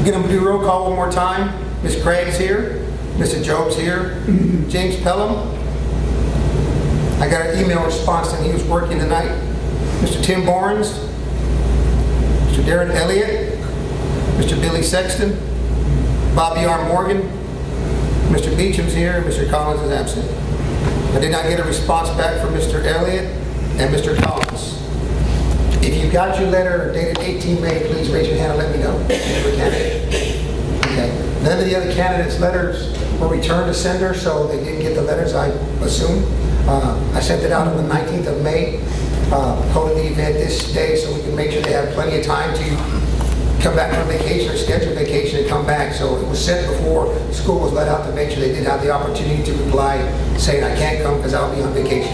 We're going to do roll call one more time. Ms. Craig's here. Mr. Jobe's here. James Pelham. I got an email response and he was working tonight. Mr. Tim Barnes. Mr. Darren Elliott. Mr. Billy Sexton. Bobby R. Morgan. Mr. Beechum's here. Mr. Collins is absent. I did not get a response back from Mr. Elliott and Mr. Collins. If you got your letter dated 18 May, please raise your hand and let me know. Okay. None of the other candidates' letters were returned to sender, so they didn't get the letters, I assume. I sent it out on the 19th of May, holding the event this day so we can make sure they have plenty of time to come back from vacation or schedule vacation and come back. So it was sent before school was let out to make sure they did have the opportunity to reply saying, I can't come because I'll be on vacation.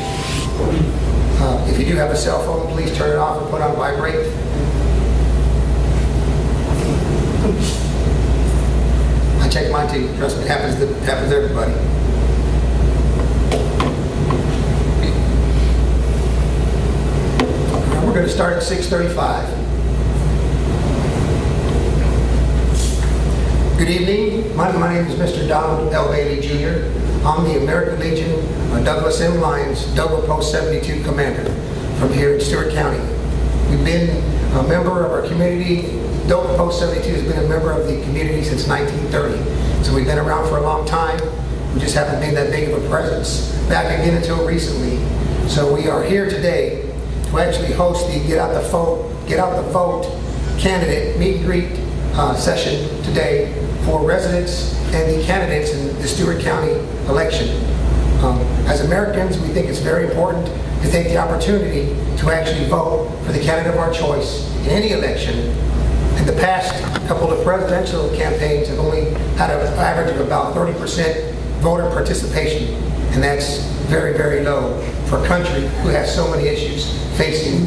If you do have a cell phone, please turn it off and put on vibrate. I check mine too. Trust me, it happens to everybody. We're going to start at 6:35. Good evening. My name is Mr. Donald L. Bailey Jr. I'm the American Legion Douglas M. Lyons Dover Post 72 Commander from here in Stewart County. We've been a member of our community. Dover Post 72 has been a member of the community since 1930. So we've been around for a long time. We just haven't been that big of a presence back again until recently. So we are here today to actually host the Get Out the Vote candidate meet and greet session today for residents and the candidates in the Stewart County election. As Americans, we think it's very important to take the opportunity to actually vote for the candidate of our choice in any election. In the past couple of presidential campaigns have only had an average of about 30% voter participation, and that's very, very low for a country who has so many issues facing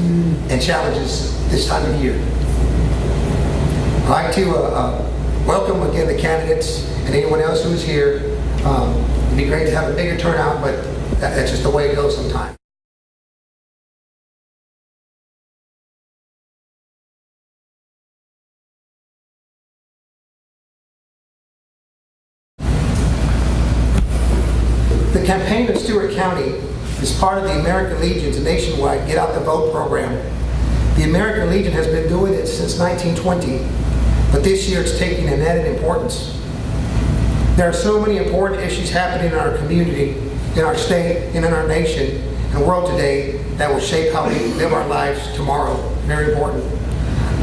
and challenges this time of year. I'd like to welcome again the candidates and anyone else who's here. It'd be great to have a bigger turnout, but that's just the way it goes sometimes. The campaign in Stewart County is part of the American Legion's nationwide Get Out the Vote program. The American Legion has been doing it since 1920, but this year it's taking an added importance. There are so many important issues happening in our community, in our state, and in our nation and world today that will shape how we live our lives tomorrow. Very important.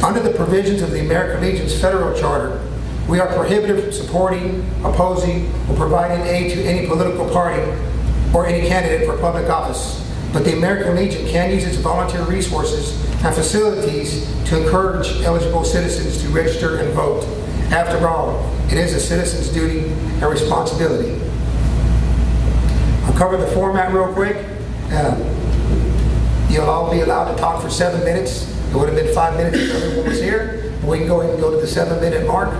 Under the provisions of the American Legion's federal charter, we are prohibited from supporting, opposing, or providing aid to any political party or any candidate for public office. But the American Legion can use its volunteer resources and facilities to encourage eligible citizens to register and vote. After all, it is a citizen's duty and responsibility. I'll cover the format real quick. You'll all be allowed to talk for 7 minutes. It would have been 5 minutes if everyone was here. We can go ahead and go to the 7-minute mark.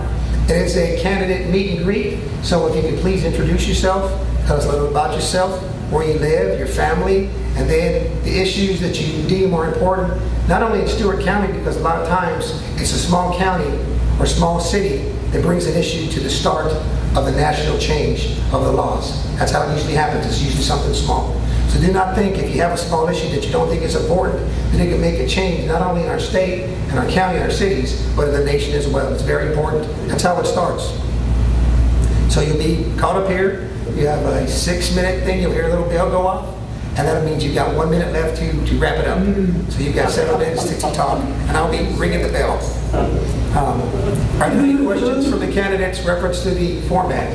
It is a candidate meet and greet, so if you could please introduce yourself, tell us a little about yourself, where you live, your family, and then the issues that you deem are important, not only in Stewart County, because a lot of times it's a small county or small city that brings an issue to the start of the national change of the laws. That's how it usually happens. It's usually something small. So do not think if you have a small issue that you don't think is important, that it can make a change not only in our state and our county and our cities, but in the nation as well. It's very important. That's how it starts. So you'll be caught up here. You have a 6-minute thing. You'll hear a little bell go off. And that means you've got 1 minute left to wrap it up. So you've got 7 minutes to talk, and I'll be ringing the bell. Are there any questions from the candidates reference to the format?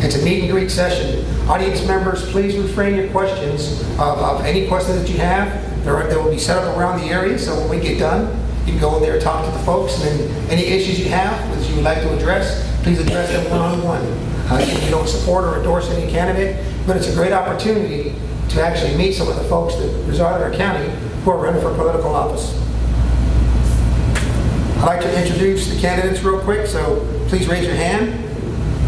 It's a meet and greet session. Audience members, please refrain your questions of any questions that you have. They will be set up around the area, so when we get done, you can go in there and talk to the folks, and then any issues you have that you would like to address, please address them one-on-one. You don't support or endorse any candidate, but it's a great opportunity to actually meet some of the folks that reside in our county who are running for political office. I'd like to introduce the candidates real quick, so please raise your hand.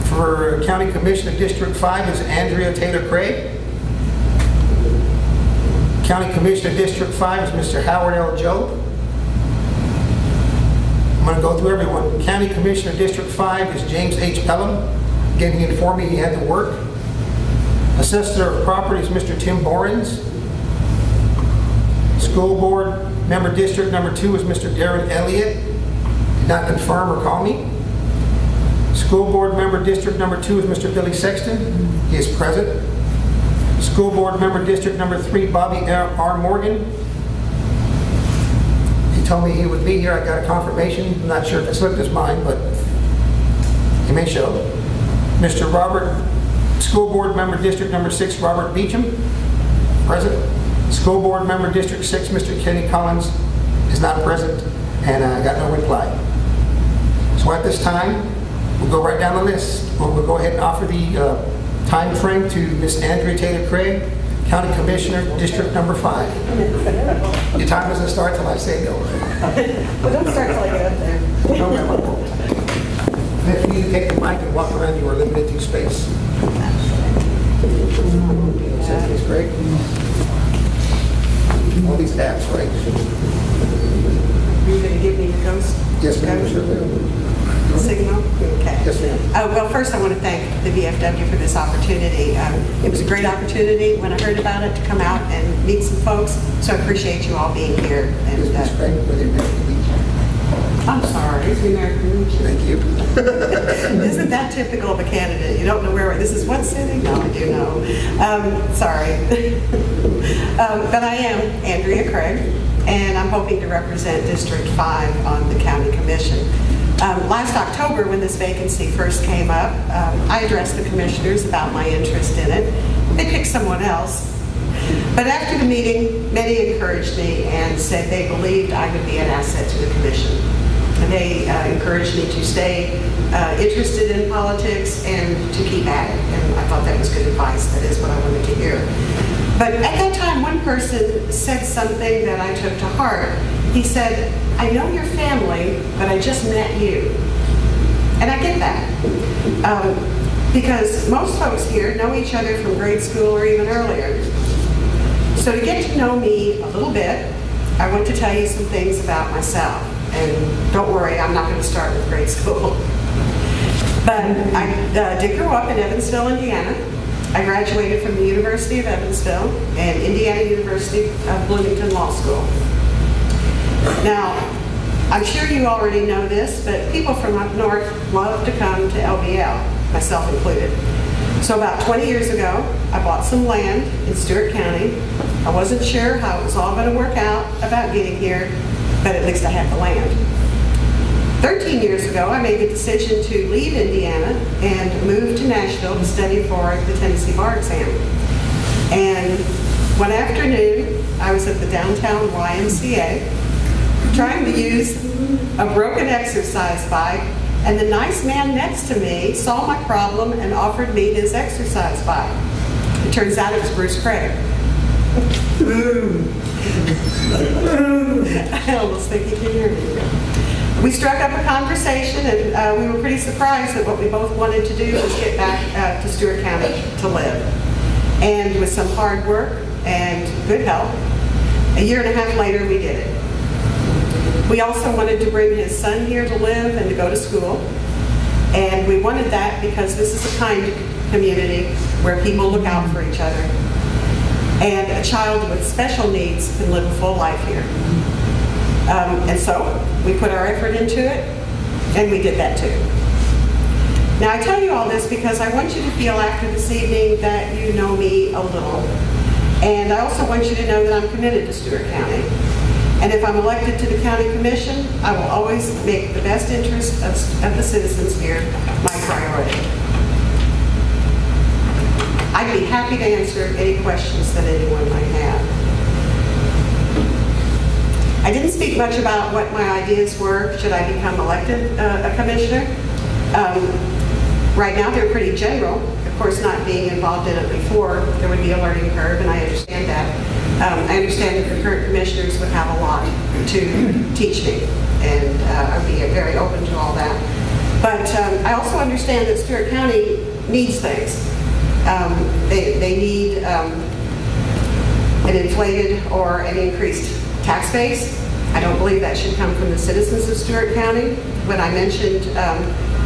For County Commissioner District 5 is Andrea Taylor Craig. County Commissioner District 5 is Mr. Howard L. Jobe. I'm going to go through everyone. County Commissioner District 5 is James H. Pelham. Again, he informed me he had to work. Assessor of Property is Mr. Tim Borens. School Board Member District number 2 is Mr. Darren Elliott. Did not confirm or call me. School Board Member District number 2 is Mr. Billy Sexton. He is present. School Board Member District number 3, Bobby R. Morgan. He told me he would be here. I got a confirmation. I'm not sure if it slipped his mind, but he may show. Mr. Robert, School Board Member District number 6, Robert Beecham, present. School Board Member District 6, Mr. Kenny Collins, is not present, and I got no reply. So at this time, we'll go right down the list. We'll go ahead and offer the time frame to Miss Andrea Taylor Craig, County Commissioner, District number 5. Your time doesn't start till I say go. Well, don't start till I get up there. No, ma'am. If you need to take the mic and walk around, you are limited to space. Ms. Craig? All these apps, right? Are you going to give me the ghost? Yes, ma'am. Sure will. Signal? Okay. Yes, ma'am. Well, first I want to thank the VFW for this opportunity. It was a great opportunity when I heard about it to come out and meet some folks, so I appreciate you all being here. And Ms. Craig, with the American Legion. I'm sorry, it's the American Legion. Thank you. Isn't that typical of a candidate? You don't know where this is. What city? No, I do know. Sorry. But I am Andrea Craig, and I'm hoping to represent District 5 on the County Commission. Last October, when this vacancy first came up, I addressed the commissioners about my interest in it. They picked someone else. But after the meeting, many encouraged me and said they believed I would be an asset to the commission. And they encouraged me to stay interested in politics and to keep at it. And I thought that was good advice. That is what I wanted to hear. But at that time, one person said something that I took to heart. He said, I know your family, but I just met you. And I get that. Because most folks here know each other from grade school or even earlier. So to get to know me a little bit, I want to tell you some things about myself. And don't worry, I'm not going to start with grade school. But I did grow up in Evansville, Indiana. I graduated from the University of Evansville and Indiana University of Bloomington Law School. Now, I'm sure you already know this, but people from up north love to come to LBL, myself included. So about 20 years ago, I bought some land in Stewart County. I wasn't sure how it was all going to work out about getting here, but at least I had the land. 13 years ago, I made the decision to leave Indiana and move to Nashville to study for the Tennessee bar exam. And one afternoon, I was at the downtown YMCA trying to use a broken exercise bike, and the nice man next to me saw my problem and offered me his exercise bike. It turns out it was Bruce Craig. I almost think he can hear me. We struck up a conversation, and we were pretty surprised that what we both wanted to do was get back to Stewart County to live. And with some hard work and good help, a year and a half later, we did it. We also wanted to bring his son here to live and to go to school. And we wanted that because this is a kind community where people look out for each other. And a child with special needs can live a full life here. And so we put our effort into it, and we did that too. Now I tell you all this because I want you to feel after this evening that you know me a little. And I also want you to know that I'm committed to Stewart County. And if I'm elected to the County Commission, I will always make the best interest of the citizens here my priority. I'd be happy to answer any questions that anyone might have. I didn't speak much about what my ideas were should I become elected a commissioner. Right now they're pretty general. Of course, not being involved in it before, there would be a learning curve, and I understand that. I understand that the current commissioners would have a lot to teach me, and I'd be very open to all that. But I also understand that Stewart County needs things. They need an inflated or an increased tax base. I don't believe that should come from the citizens of Stewart County. When I mentioned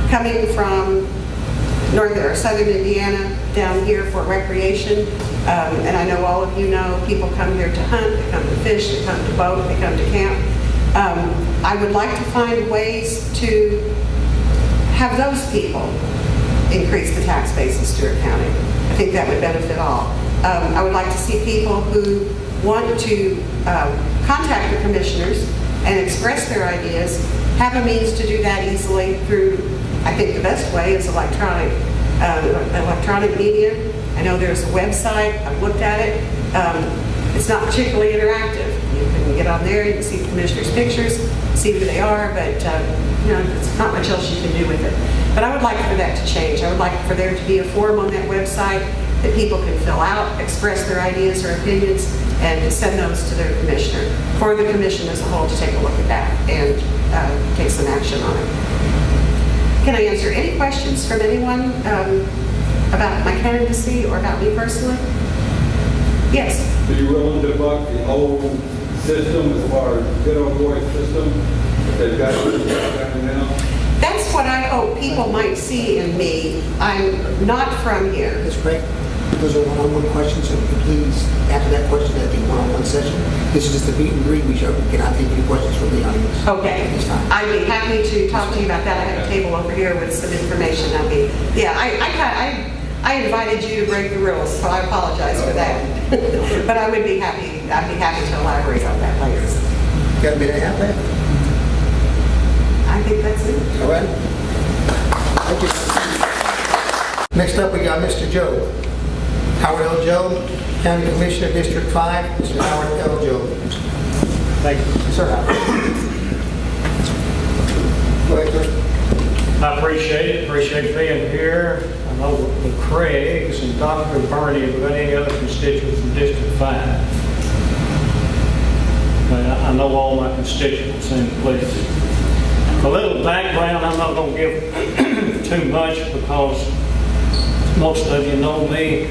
coming from northern or southern Indiana down here for recreation, and I know all of you know people come here to hunt, they come to fish, they come to boat, they come to camp. I would like to find ways to have those people increase the tax base in Stewart County. I think that would benefit all. I would like to see people who want to contact the commissioners and express their ideas have a means to do that easily through, I think the best way is electronic media. I know there's a website, I've looked at it. It's not particularly interactive. You can get on there, you can see the commissioners' pictures, see who they are, but there's not much else you can do with it. But I would like for that to change. I would like for there to be a form on that website that people can fill out, express their ideas or opinions, and to send those to their commissioner, for the commission as a whole to take a look at that and take some action on it. Can I answer any questions from anyone about my candidacy or about me personally? Yes. Are you willing to buck the old system as far as good old boy system that they've got now? That's what I hope people might see in me. I'm not from here. Ms. Craig, those are one-on-one questions, so please after that question at the one-on-one session. This is just a meet and greet. We cannot take any questions from the audience. Okay. At this time. I'd be happy to talk to you about that. I have a table over here with some information. I invited you to break the rules, so I apologize for that. But I would be happy. I'd be happy to elaborate on that later. Got a minute and a half left? I think that's it. All right. Thank you. Next up, we got Mr. Jobe. Howard L. Jobe, County Commissioner, District 5. Mr. Howard L. Jobe. Thank you. Sir, Howard. Go ahead, sir. I appreciate it. Appreciate being here. I know the Craigs and Dr. Bernie have got any other constituents from District 5. I know all my constituents in place. A little background, I'm not going to give too much because most of you know me.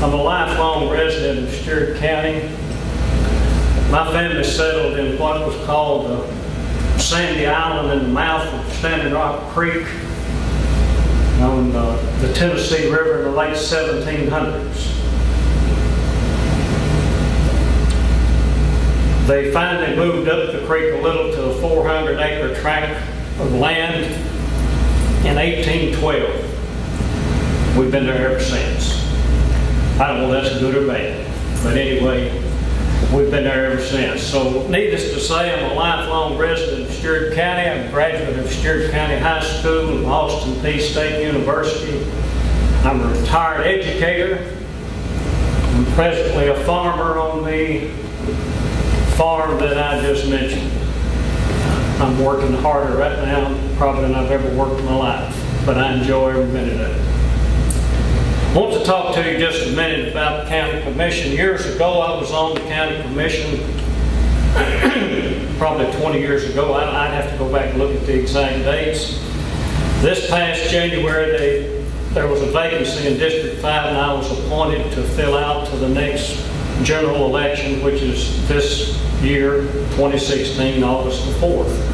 I'm a lifelong resident of Stewart County. My family settled in what was called the Sandy Island in the mouth of Standing Rock Creek on the Tennessee River in the late 1700s. They finally moved up the creek a little to a 400-acre tract of land in 1812. We've been there ever since. I don't know if that's good or bad, but anyway, we've been there ever since. So needless to say, I'm a lifelong resident of Stewart County. I'm a graduate of Stewart County High School and Austin Peay State University. I'm a retired educator. I'm presently a farmer on the farm that I just mentioned. I'm working harder right now probably than I've ever worked in my life, but I enjoy every minute of it. I want to talk to you just a minute about the County Commission. Years ago, I was on the County Commission, probably 20 years ago. I'd have to go back and look at the exact dates. This past January, there was a vacancy in District 5, and I was appointed to fill out to the next general election, which is this year, 2016, August the 4th.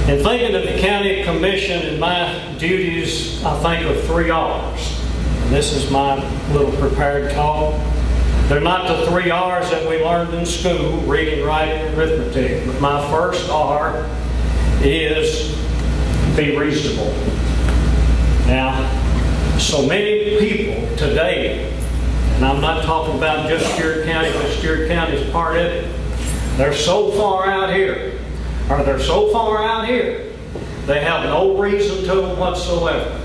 In thinking of the County Commission and my duties, I think of 3 R's. And this is my little prepared talk. They're not the 3 R's that we learned in school, reading, writing, and arithmetic. But my first R is be reasonable. Now, so many people today, and I'm not talking about just Stewart County, but Stewart County is part of it. They're so far out here, they have no reason to them whatsoever.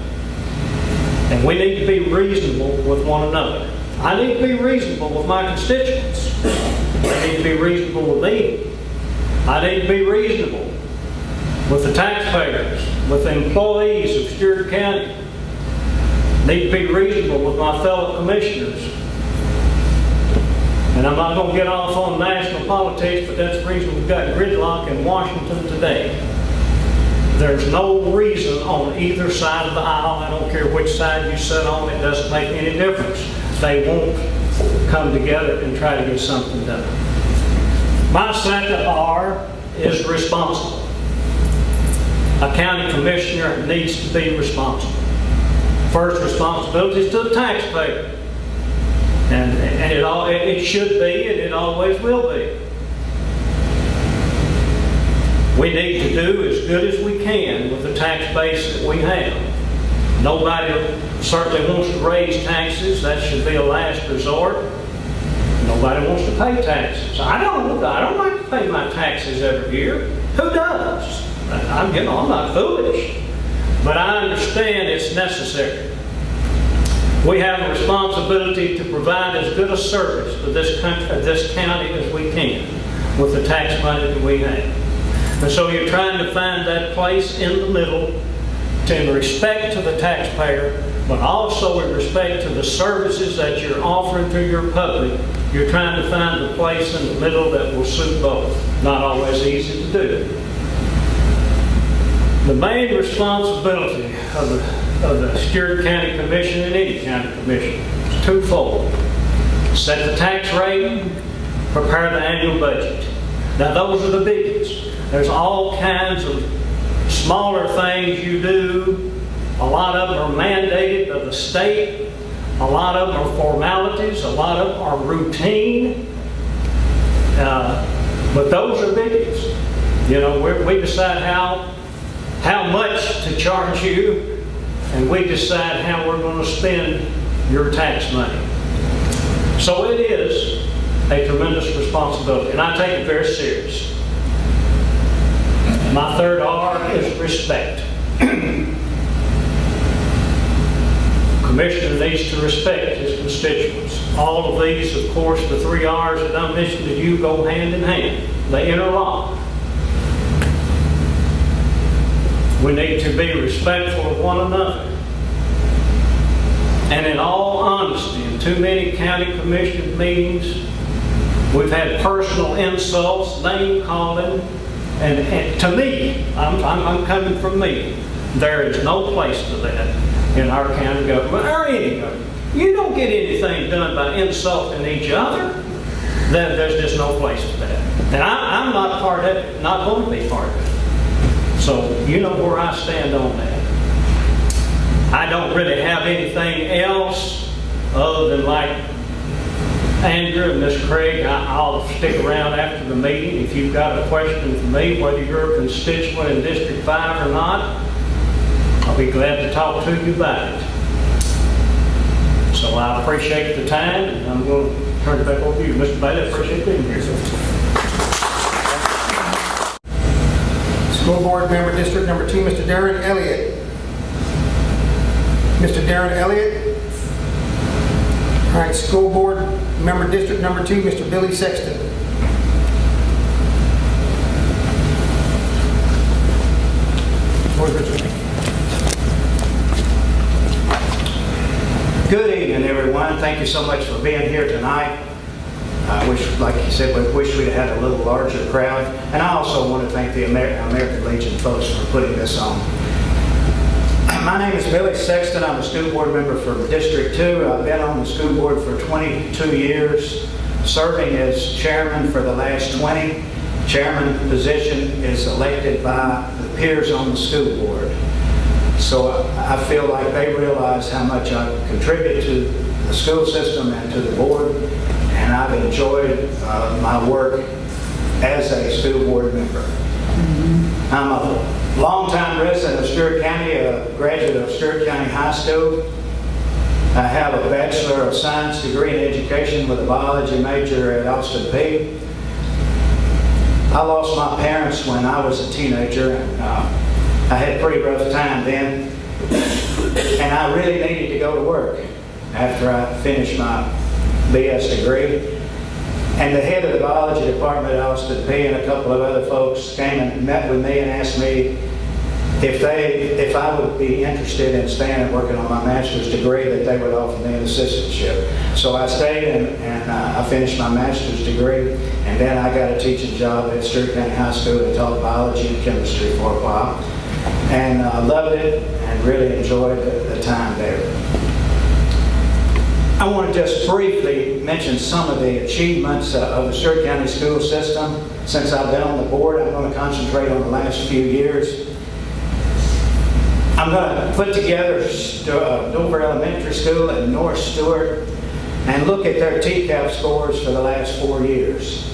And we need to be reasonable with one another. I need to be reasonable with my constituents. They need to be reasonable with me. I need to be reasonable with the taxpayers, with the employees of Stewart County. I need to be reasonable with my fellow commissioners. And I'm not going to get off on national politics, but that's the reason we've got gridlock in Washington today. There's no reason on either side of the aisle, I don't care which side you sit on, it doesn't make any difference. They won't come together and try to get something done. My second R is responsible. A county commissioner needs to be responsible. First responsibility is to the taxpayer. And it should be, and it always will be. We need to do as good as we can with the tax base that we have. Nobody certainly wants to raise taxes. That should be a last resort. Nobody wants to pay taxes. I don't like to pay my taxes every year. Who does? I'm not foolish. But I understand it's necessary. We have a responsibility to provide as good a service to this county as we can with the tax money that we have. And so you're trying to find that place in the middle in respect to the taxpayer, but also in respect to the services that you're offering to your public. You're trying to find the place in the middle that will suit both. Not always easy to do. The main responsibility of the Stewart County Commission and any county commission is twofold. Set the tax rate, prepare the annual budget. Now those are the biggies. There's all kinds of smaller things you do. A lot of them are mandated by the state. A lot of them are formalities. A lot of them are routine. But those are biggies. You know, we decide how much to charge you, and we decide how we're going to spend your tax money. So it is a tremendous responsibility, and I take it very serious. My third R is respect. Commissioner needs to respect his constituents. All of these, of course, the 3 R's that I mentioned to you go hand in hand. They interlock. We need to be respectful of one another. And in all honesty, in too many county commission meetings, we've had personal insults, name calling, and to me, I'm coming from me, there is no place for that in our county government or any government. You don't get anything done by insulting each other. Then there's just no place for that. And I'm not part of it, not going to be part of it. So you know where I stand on that. I don't really have anything else other than like Andrea and Miss Craig. I'll stick around after the meeting. If you've got a question for me, whether you're a constituent in District 5 or not, I'll be glad to talk to you about it. So I appreciate the time, and I'm going to turn it back over to you. Mr. Bailey, I appreciate being here. School Board Member District Number 2, Mr. Darren Elliott. Mr. Darren Elliott. All right, School Board Member District Number 2, Mr. Billy Sexton. Good evening, everyone. Thank you so much for being here tonight. I wish, like you said, we wish we'd had a little larger crowd. And I also want to thank the American Legion folks for putting this on. My name is Billy Sexton. I'm a school board member for District 2. I've been on the school board for 22 years, serving as chairman for the last 20. Chairman position is elected by the peers on the school board. So I feel like they realize how much I contribute to the school system and to the board, and I've enjoyed my work as a school board member. I'm a longtime resident of Stewart County, a graduate of Stewart County High School. I have a Bachelor of Science degree in education with a biology major at Austin Peay. I lost my parents when I was a teenager, and I had a pretty rough time then, and I really needed to go to work after I finished my BS degree. And the head of the biology department at Austin Peay and a couple of other folks came and met with me and asked me if I would be interested in staying and working on my master's degree, that they would offer me an assistantship. So I stayed and I finished my master's degree, and then I got a teaching job at Stewart County High School and taught biology and chemistry for a while. And I loved it and really enjoyed the time there. I want to just briefly mention some of the achievements of the Stewart County school system. Since I've been on the board, I'm going to concentrate on the last few years. I'm going to put together Dover Elementary School and North Stewart and look at their TCAP scores for the last 4 years.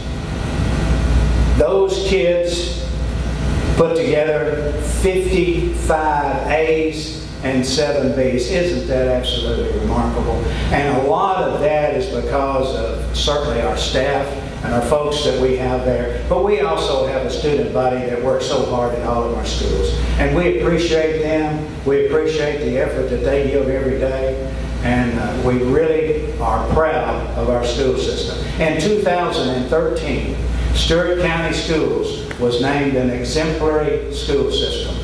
Those kids put together 55 A's and 7 B's. Isn't that absolutely remarkable? And a lot of that is because of certainly our staff and our folks that we have there. But we also have a student body that works so hard in all of our schools. And we appreciate them. We appreciate the effort that they give every day. And we really are proud of our school system. In 2013, Stewart County Schools was named an exemplary school system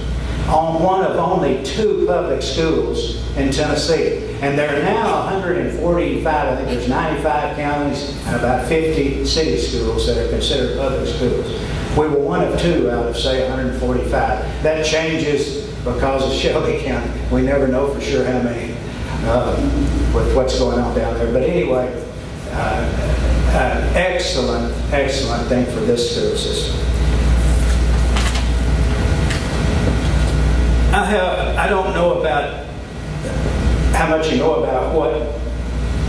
on one of only 2 public schools in Tennessee. And there are now 145, I think there's 95 counties and about 50 city schools that are considered public schools. We were one of 2 out of, say, 145. That changes because of Shelby County. We never know for sure how many with what's going on down there. But anyway, excellent thing for this school system. I don't know about how much you know about what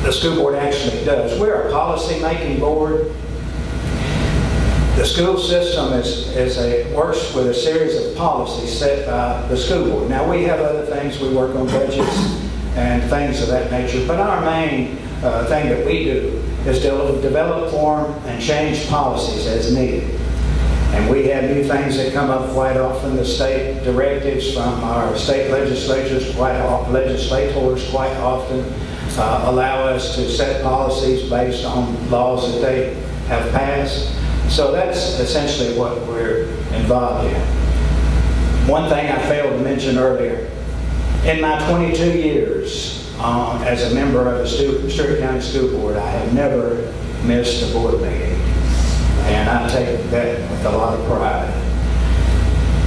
the school board actually does. We're a policy-making board. The school system works with a series of policies set by the school board. Now, we have other things. We work on budgets and things of that nature. But our main thing that we do is develop, form, and change policies as needed. And we have new things that come up quite often. The state directives from our state legislators quite often allow us to set policies based on laws that they have passed. So that's essentially what we're involved in. One thing I failed to mention earlier, in my 22 years as a member of the Stewart County School Board, I have never missed a board meeting. And I take that with a lot of pride.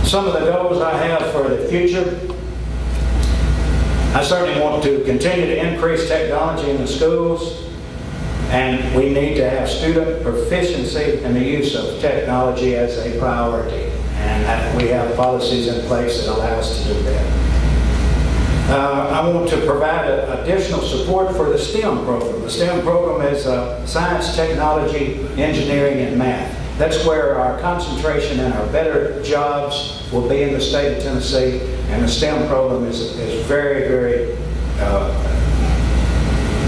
Some of the goals I have for the future, I certainly want to continue to increase technology in the schools, and we need to have student proficiency in the use of technology as a priority. And we have policies in place that allow us to do that. I want to provide additional support for the STEM program. The STEM program is science, technology, engineering, and math. That's where our concentration and our better jobs will be in the state of Tennessee. And the STEM program is very, very,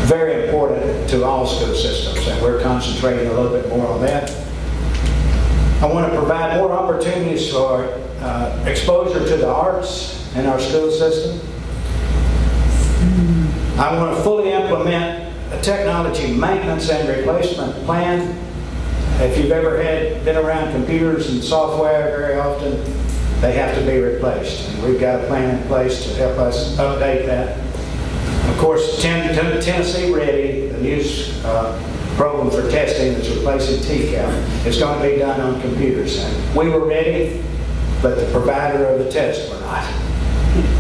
very important to all school systems. And we're concentrating a little bit more on that. I want to provide more opportunities for exposure to the arts in our school system. I want to fully implement a technology maintenance and replacement plan. If you've ever been around computers and software very often, they have to be replaced. And we've got a plan in place to help us update that. Of course, Tennessee Ready, the new program for testing that's replacing TCAP, is going to be done on computers. And we were ready, but the provider of the test were not.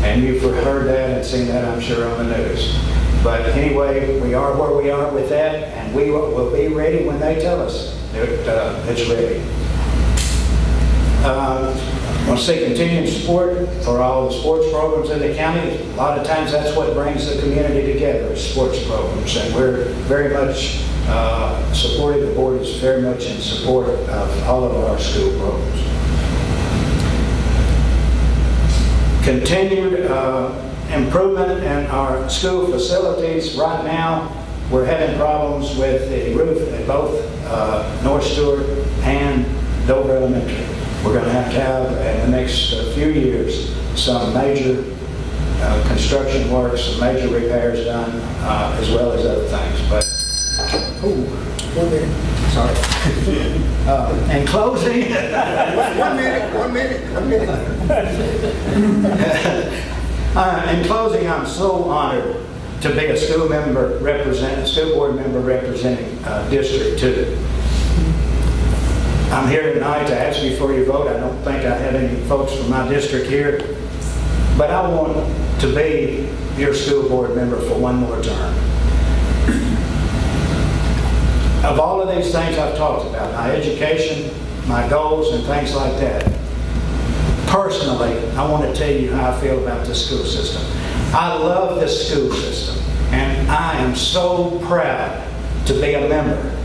And you've heard that and seen that, I'm sure, on the news. But anyway, we are where we are with that, and we will be ready when they tell us it's ready. I want to see continued support for all the sports programs in the county. A lot of times that's what brings the community together, is sports programs. And we're very much supporting, the board is very much in support of all of our school programs. Continued improvement in our school facilities. Right now, we're having problems with the roof at both North Stewart and Dover Elementary. We're going to have in the next few years, some major construction work, some major repairs done, as well as other things. But, 1 minute. Sorry. in closing, 1 minute. In closing, I'm so honored to be a school board member representing District 2. I'm here tonight to ask you for your vote. I don't think I have any folks from my district here, but I want to be your school board member for one more term. of all of these things I've talked about, my education, my goals, and things like that, personally, I want to tell you how I feel about this school system. I love this school system, and I am so proud to be a member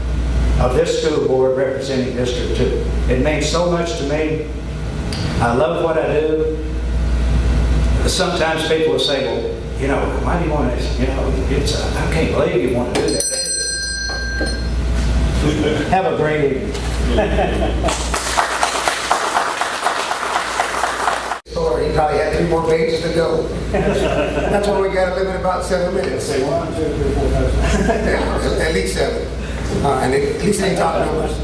of this school board representing District 2. It means so much to me. I love what I do. Sometimes people will say, well, you know, why do you want to, you know, I can't believe you want to do that. Have a great evening. Sorry, he probably had 3 more pages to go. That's why we got to limit about 7 minutes. Say 1, 2, 3, 4, 5, 6. At least 7. And at least they talk numbers.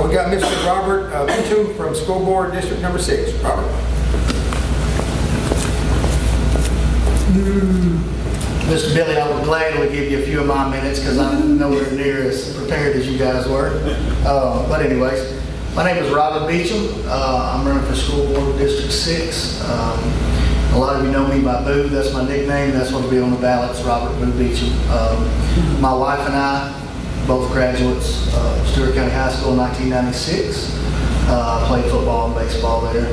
We got Mr. Robert Beechum from School Board District Number 6. Robert. Mr. Billy, I would gladly give you a few of my minutes because I'm nowhere near as prepared as you guys were. But anyways, my name is Robert Beechum. I'm running for School Board District 6. A lot of you know me by Boo. That's my nickname. That's what will be on the ballots, Robert Boo Beecham. My wife and I, both graduates, Stewart County High School in 1996. Played football and baseball there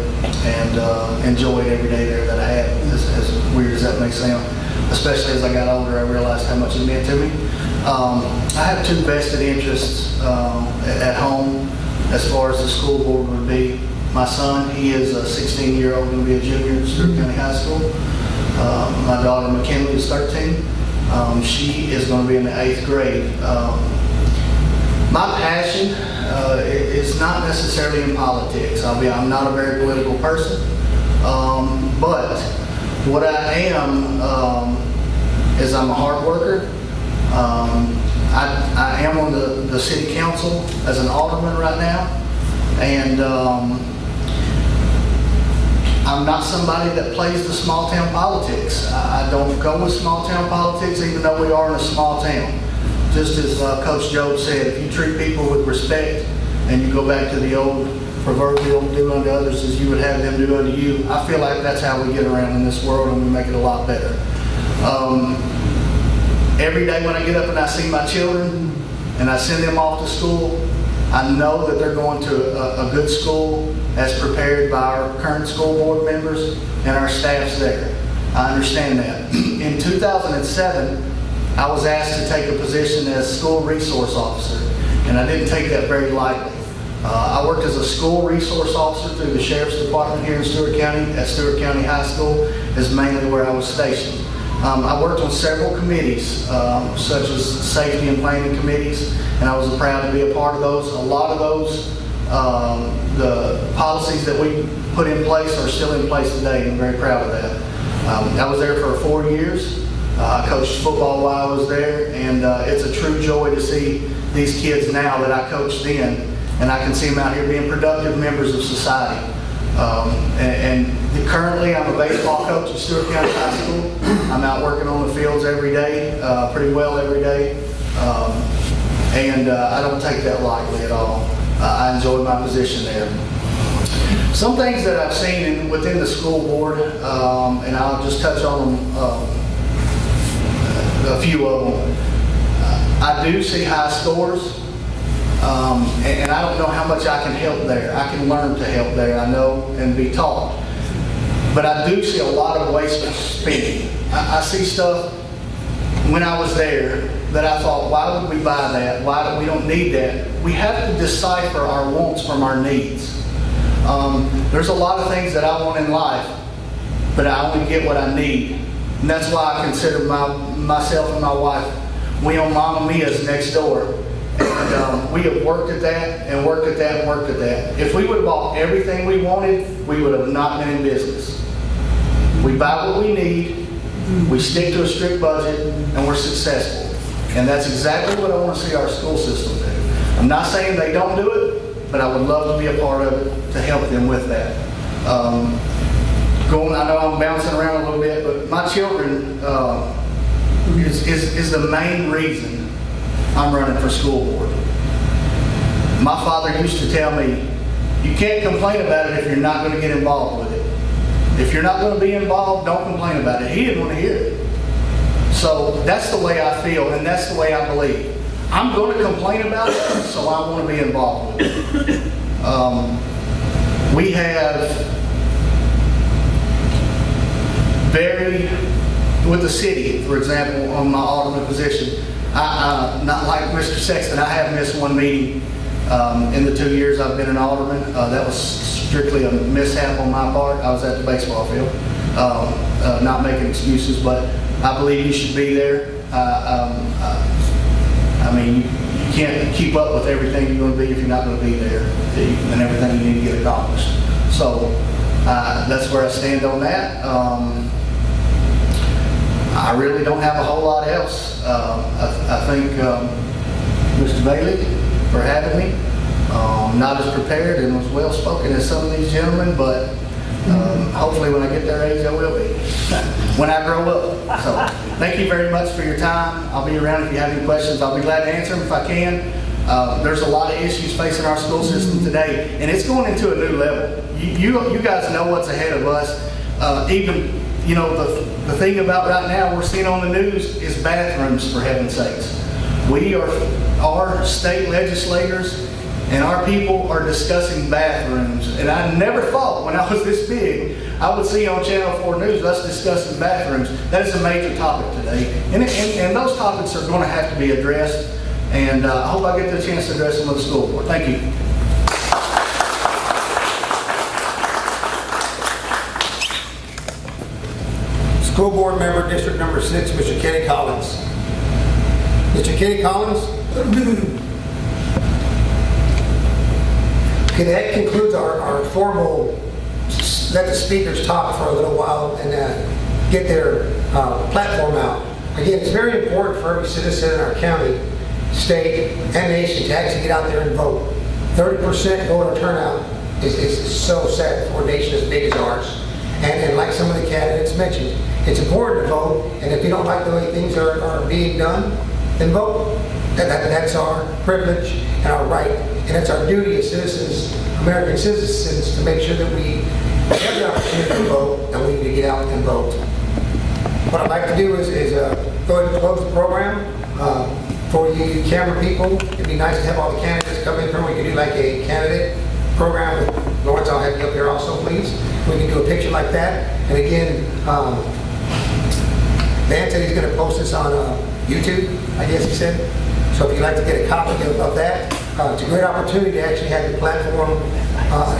and enjoyed every day there that I had, as weird as that may sound. Especially as I got older, I realized how much it meant to me. I have 2 vested interests at home as far as the school board would be. My son, he is a 16-year-old, going to be a junior at Stewart County High School. My daughter, McKinley, is 13. She is going to be in the 8th grade. My passion is not necessarily in politics. I'm not a very political person, but what I am is I'm a hard worker. I am on the city council as an alderman right now, and I'm not somebody that plays the small town politics. I don't go with small town politics, even though we are in a small town. Just as Coach Jobe said, if you treat people with respect and you go back to the old proverbial do unto others as you would have them do unto you, I feel like that's how we get around in this world and we make it a lot better. Every day when I get up and I see my children and I send them off to school, I know that they're going to a good school as prepared by our current school board members and our staffs there. I understand that. In 2007, I was asked to take a position as school resource officer, and I didn't take that very lightly. I worked as a school resource officer through the Sheriff's Department here in Stewart County at Stewart County High School is mainly where I was stationed. I worked on several committees, such as safety and planning committees, and I was proud to be a part of those. A lot of those, the policies that we put in place are still in place today, and I'm very proud of that. I was there for 4 years. I coached football while I was there, and it's a true joy to see these kids now that I coached then, and I can see them out here being productive members of society. And currently, I'm a baseball coach at Stewart County High School. I'm out working on the fields every day, pretty well every day, and I don't take that lightly at all. I enjoy my position there. Some things that I've seen within the school board, and I'll just touch on them, a few of them. I do see high scores. And I don't know how much I can help there. I can learn to help there, I know, and be taught. But I do see a lot of wasteful spending. I see stuff when I was there that I thought, why would we buy that? We don't need that. We have to decipher our wants from our needs. There's a lot of things that I want in life, but I only get what I need. And that's why I consider myself and my wife, we own Mama Mia's next door. And we have worked at that and worked at that and worked at that. If we would have bought everything we wanted, we would have not been in business. We buy what we need, we stick to a strict budget, and we're successful. And that's exactly what I want to see our school system do. I'm not saying they don't do it, but I would love to be a part of it to help them with that. I know I'm bouncing around a little bit, but my children is the main reason I'm running for school board. My father used to tell me, you can't complain about it if you're not going to get involved with it. If you're not going to be involved, don't complain about it. He didn't want to hear it. So that's the way I feel, and that's the way I believe. I'm going to complain about it, so I want to be involved with it. We have with the city, for example, on my alderman position, not like Mr. Sexton, I have missed one meeting in the 2 years I've been an alderman. That was strictly a mishap on my part. I was at the baseball field, not making excuses, but I believe you should be there. I mean, you can't keep up with everything you're going to be if you're not going to be there, and everything you need to get accomplished. So that's where I stand on that. I really don't have a whole lot else. I thank Mr. Bailey for having me. Not as prepared and as well spoken as some of these gentlemen, but hopefully when I get their age, I will be when I grow up. So thank you very much for your time. I'll be around if you have any questions. I'll be glad to answer them if I can. There's a lot of issues facing our school system today, and it's going into a new level. You guys know what's ahead of us. Even, you know, the thing about right now we're seeing on the news is bathrooms, for heaven's sakes. Our state legislators and our people are discussing bathrooms. And I never thought when I was this big, I would see on Channel 4 News us discussing bathrooms. That is a major topic today. And those topics are going to have to be addressed. And I hope I get the chance to address them with the school board. Thank you. School board member, district number 6, Mr. Kenny Collins. Mr. Kenny Collins? Okay, that concludes our formal, let the speakers talk for a little while and get their platform out. Again, it's very important for every citizen in our county, state, and nation to actually get out there and vote. 30% voter turnout is so sad for a nation as big as ours. And like some of the candidates mentioned, it's important to vote, and if you don't like the way things are being done, then vote. That's our privilege and our right, and it's our duty as citizens, American citizens, to make sure that we have the opportunity to vote, and we need to get out and vote. What I'd like to do is go ahead and close the program. For you camera people, it'd be nice to have all the candidates come in from. We could do like a candidate program with Lawrence. I'll have you up here also, please. We can do a picture like that. And again, Dan said he's going to post this on YouTube, I guess he said. So if you'd like to get a copy of that, it's a great opportunity to actually have the platform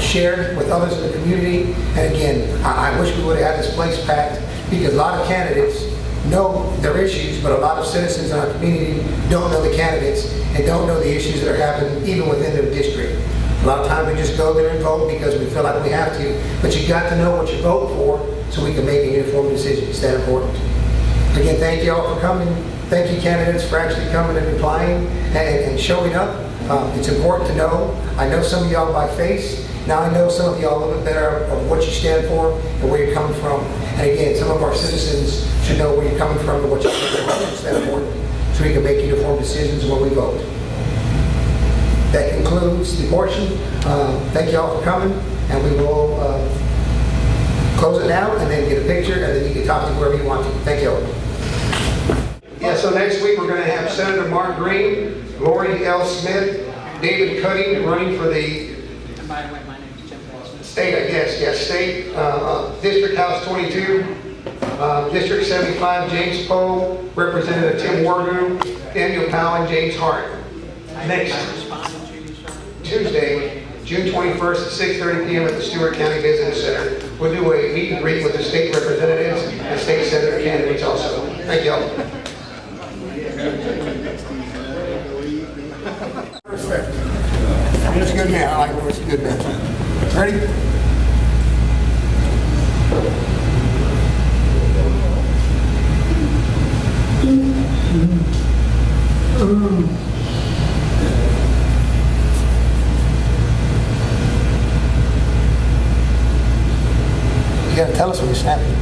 shared with others in the community. And again, I wish we would have had this place packed, because a lot of candidates know their issues, but a lot of citizens in our community don't know the candidates and don't know the issues that are happening even within their district. A lot of times we just go there and vote because we feel like we have to, but you got to know what you vote for so we can make a uniform decision. It's that important. Again, thank you all for coming. Thank you, candidates, for actually coming and applying and showing up. It's important to know. I know some of y'all by face. Now I know some of y'all a little bit better of what you stand for and where you're coming from. And again, some of our citizens should know where you're coming from and what you stand for. It's that important, so we can make uniform decisions when we vote. That concludes the portion. Thank you all for coming, and we will close it now and then get a picture, and then you can talk to whoever you want to. Thank you all. Yeah, so next week we're going to have Senator Mark Green, Lori L. Smith, David Cuddy running for the state, I guess, yes, state, District House 22, District 75, James Poe, Representative Tim Wardu, Daniel Powell, and James Hart. Next Tuesday, June 21st at 6:30 p.m. at the Stewart County Business Center. We'll do a meet and greet with the state representatives and state senator candidates also. Thank you all. It's a good man. I like it. It's a good man. Ready? You gotta tell us when you're snapping.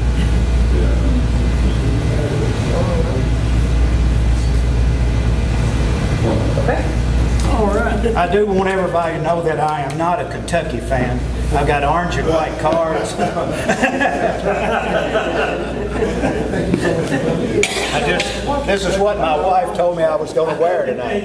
Okay. All right. I do want everybody to know that I am not a Kentucky fan. I've got orange and white cards. This is what my wife told me I was going to wear tonight.